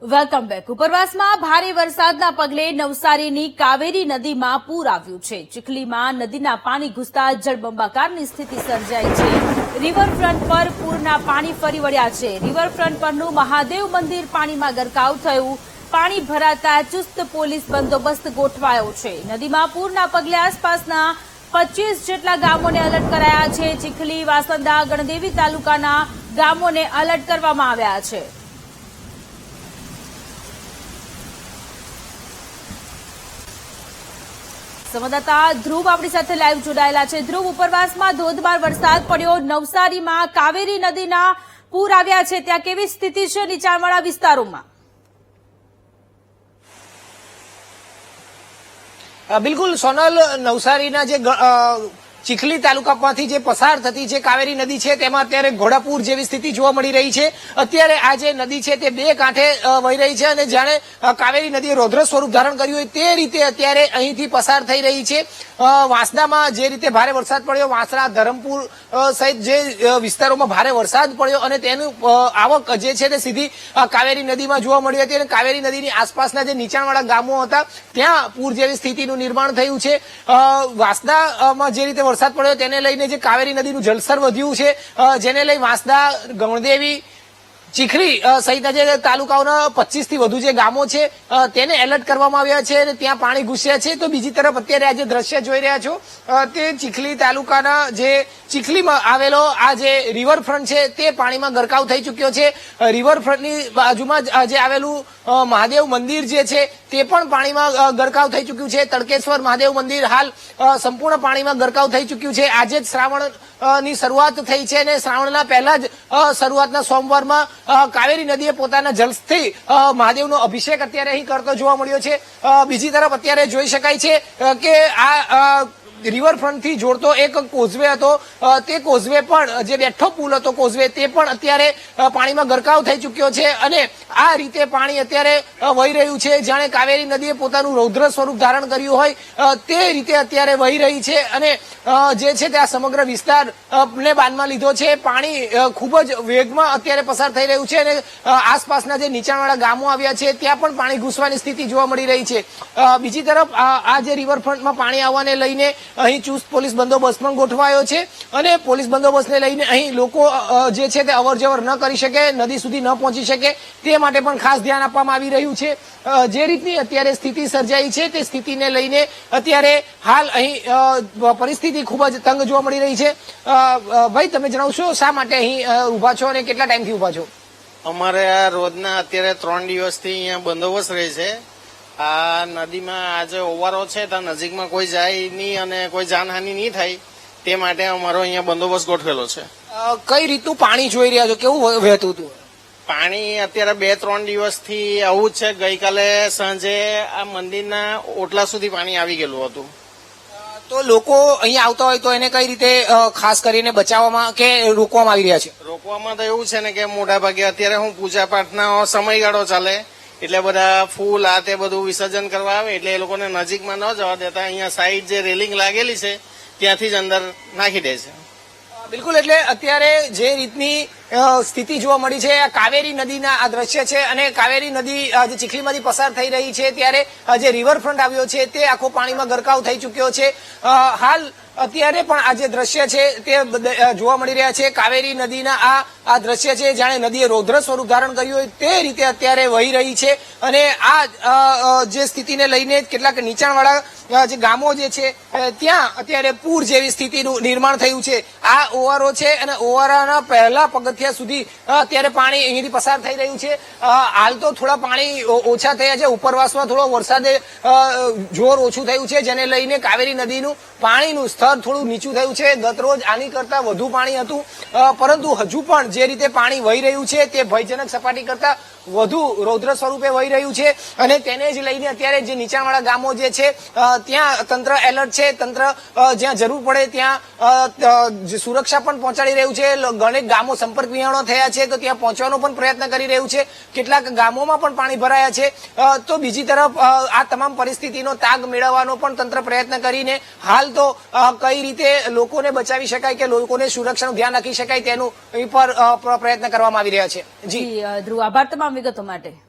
Welcome back. ઉપરવાસમાં ભારે વરસાદના પગલે નવસારીની કાવેરી નદીમાં પૂર આવ્યું છે। ચીખલીમાં નદીના પાણી ઘૂસતા જળબંબાકારની સ્થિતિ સર્જાઈ છે। રિવરફ્રન્ટ પર પૂરના પાણી ફરી વળ્યા છે। રિવરફ્રન્ટ પરનું મહાદેવ મંદિર પાણીમાં ગરકાવ થયું। પાણી ભરાતા ચુસ્ત પોલીસ બંદોબસ્ત ગોઠવાયો છે। નદીમાં પૂરના પગલે આસપાસના 25 જેટલા ગામોને એલર્ટ કરાયા છે। ચીખલી, વાસંદા, ગણદેવી તાલુકાના ગામોને એલર્ટ કરવામાં આવ્યા છે। સંવાદદાતા ધ્રુવ આપણી સાથે લાઈવ જોડાયેલા છે। ધ્રુવ, ઉપરવાસમાં ધોધમાર વરસાદ પડ્યો, નવસારીમાં કાવેરી નદીના પૂર આવ્યા છે, ત્યાં કેવી સ્થિતિ છે નીચાણવાળા વિસ્તારોમાં? બિલકુલ સોનલ, નવસારીના જે ચીખલી તાલુકામાંથી જે પસાર થતી જે કાવેરી નદી છે તેમાં અત્યારે ઘોડાપૂર જેવી સ્થિતિ જોવા મળી રહી છે। અત્યારે આ જે નદી છે તે બે કાંઠે વહી રહી છે અને જાણે કાવેરી નદીએ રૌદ્ર સ્વરૂપ ધારણ કર્યું હોય તે રીતે અત્યારે અહીંથી પસાર થઈ રહી છે। વાંસદામાં જે રીતે ભારે વરસાદ પડ્યો, વાંસદા, ધરમપુર સહિત જે વિસ્તારોમાં ભારે વરસાદ પડ્યો અને તેનું આવક જે છે તે સીધી કાવેરી નદીમાં જોવા મળી હતી અને કાવેરી નદીની આસપાસના જે નીચાણવાળા ગામો હતા ત્યાં પૂર જેવી સ્થિતિનું નિર્માણ થયું છે। વાંસદામાં જે રીતે વરસાદ પડ્યો તેને લઈને જે કાવેરી નદીનું જળસ્તર વધ્યું છે, જેને લઈ વાંસદા, ગણદેવી, ચીખલી સહિતના જે તાલુકાઓના 25 થી વધુ જે ગામો છે તેને એલર્ટ કરવામાં આવ્યા છે અને ત્યાં પાણી ઘૂસ્યા છે। તો બીજી તરફ અત્યારે આ જે દ્રશ્ય જોઈ રહ્યા છો તે ચીખલી તાલુકાના જે ચીખલીમાં આવેલો આ જે રિવરફ્રન્ટ છે તે પાણીમાં ગરકાવ થઈ ચુક્યો છે। રિવરફ્રન્ટની બાજુમાં જે આવેલું મહાદેવ મંદિર જે છે તે પણ પાણીમાં ગરકાવ થઈ ચુક્યું છે। તડકેશ્વર મહાદેવ મંદિર હાલ સંપૂર્ણ પાણીમાં ગરકાવ થઈ ચુક્યું છે। આજે જ શ્રાવણ ની શરૂઆત થઈ છે અને શ્રાવણના પહેલા જ શરૂઆતના સોમવારમાં કાવેરી નદીએ પોતાના જલથી મહાદેવનો અભિષેક અત્યારે અહીં કરતો જોવા મળ્યો છે। બીજી તરફ અત્યારે જોઈ શકાય છે કે આ રિવરફ્રન્ટથી જોડતો એક કોઝવે હતો તે કોઝવે પણ જે બેઠો પુલ હતો કોઝવે તે પણ અત્યારે પાણીમાં ગરકાવ થઈ ચુક્યો છે અને આ રીતે પાણી અત્યારે વહી રહ્યું છે। જાણે કાવેરી નદીએ પોતાનું રૌદ્ર સ્વરૂપ ધારણ કર્યું હોય તે રીતે અત્યારે વહી રહી છે અને જે છે તે આ સમગ્ર વિસ્તારને બાંધમાં લીધો છે। પાણી ખૂબ જ વેગમાં અત્યારે પસાર થઈ રહ્યું છે અને આસપાસના જે નીચાણવાળા ગામો આવ્યા છે ત્યાં પણ પાણી ઘૂસવાની સ્થિતિ જોવા મળી રહી છે। બીજી તરફ આ જે રિવરફ્રન્ટમાં પાણી આવવાને લઈને અહીં ચુસ્ત પોલીસ બંદોબસ્ત પણ ગોઠવાયો છે અને પોલીસ બંદોબસ્તને લઈને અહીં લોકો જે છે તે અવરજવર ન કરી શકે, નદી સુધી ન પહોંચી શકે તે માટે પણ ખાસ ધ્યાન આપવામાં આવી રહ્યું છે। જે રીતની અત્યારે સ્થિતિ સર્જાઈ છે તે સ્થિતિને લઈને અત્યારે હાલ અહીં પરિસ્થિતિ ખૂબ જ તંગ જોવા મળી રહી છે। ભાઈ, તમે જણાવશો શા માટે અહીં ઉભા છો અને કેટલા ટાઈમથી ઉભા છો? અમારે આ રોજના અત્યારે 3 દિવસથી અહીંયા બંદોબસ્ત રહે છે। આ નદીમાં આજે ઓવારો છે ત્યાં નજીકમાં કોઈ જાય નહીં અને કોઈ જાનહાનિ નહીં થાય તે માટે અમારો અહીંયા બંદોબસ્ત ગોઠવેલો છે। કઈ રીતનું પાણી જોઈ રહ્યા છો, કેવું વહેતું હતું? પાણી અત્યારે 2-3 દિવસથી આવું જ છે। ગઈકાલે સાંજે આ મંદિરના ઓટલા સુધી પાણી આવી ગયેલું હતું। તો લોકો અહીંયા આવતા હોય તો એને કઈ રીતે ખાસ કરીને બચાવવામાં કે રોકવામાં આવી રહ્યા છે? રોકવામાં તો એવું છે ને કે મોટા ભાગે અત્યારે હું પૂજા પાઠના સમયગાળો ચાલે એટલે બધા ફૂલ આ તે બધું વિસર્જન કરવા આવે એટલે એ લોકોને નજીકમાં ન જવા દેતા અહીંયા સાઈડ જે રેલિંગ લાગેલી છે ત્યાંથી જ અંદર નાખી દે છે। બિલકુલ, એટલે અત્યારે જે રીતની સ્થિતિ જોવા મળી છે આ કાવેરી નદીના આ દ્રશ્ય છે અને કાવેરી નદી જે ચીખલીમાંથી પસાર થઈ રહી છે ત્યારે જે રિવરફ્રન્ટ આવ્યો છે તે આખો પાણીમાં ગરકાવ થઈ ચુક્યો છે। હાલ અત્યારે પણ આ જે દ્રશ્ય છે તે જોવા મળી રહ્યા છે। કાવેરી નદીના આ દ્રશ્ય છે જાણે નદીએ રૌદ્ર સ્વરૂપ ધારણ કર્યું હોય તે રીતે અત્યારે વહી રહી છે અને આ જે સ્થિતિને લઈને કેટલાક નીચાણવાળા જે ગામો જે છે ત્યાં અત્યારે પૂર જેવી સ્થિતિનું નિર્માણ થયું છે। આ ઓવારો છે અને ઓવારાના પહેલા પગથિયા સુધી અત્યારે પાણી અહીંથી પસાર થઈ રહ્યું છે। હાલ તો થોડા પાણી ઓછા થયા છે, ઉપરવાસમાં થોડો વરસાદે જોર ઓછું થયું છે જેને લઈને કાવેરી નદીનું પાણીનું સ્તર થોડું નીચું થયું છે। ગત રોજ આની કરતા વધુ પાણી હતું પરંતુ હજુ પણ જે રીતે પાણી વહી રહ્યું છે તે ભયજનક સપાટી કરતા વધુ રૌદ્ર સ્વરૂપે વહી રહ્યું છે અને તેને જ લઈને અત્યારે જે નીચાણવાળા ગામો જે છે ત્યાં તંત્ર એલર્ટ છે। તંત્ર જ્યાં જરૂર પડે ત્યાં સુરક્ષા પણ પહોંચાડી રહ્યું છે। ઘણા ગામો સંપર્ક વિહોણો થયા છે તો ત્યાં પહોંચવાનો પણ પ્રયત્ન કરી રહ્યું છે। કેટલાક ગામોમાં પણ પાણી ભરાયા છે તો બીજી તરફ આ તમામ પરિસ્થિતિનો તાગ મેળવવાનો પણ તંત્ર પ્રયત્ન કરીને હાલ તો કઈ રીતે લોકોને બચાવી શકાય કે લોકોને સુરક્ષાનું ધ્યાન રાખી શકાય તેનું પર પ્રયત્ન કરવામાં આવી રહ્યા છે। જી ધ્રુવ, આભાર તમામ વિગતો માટે।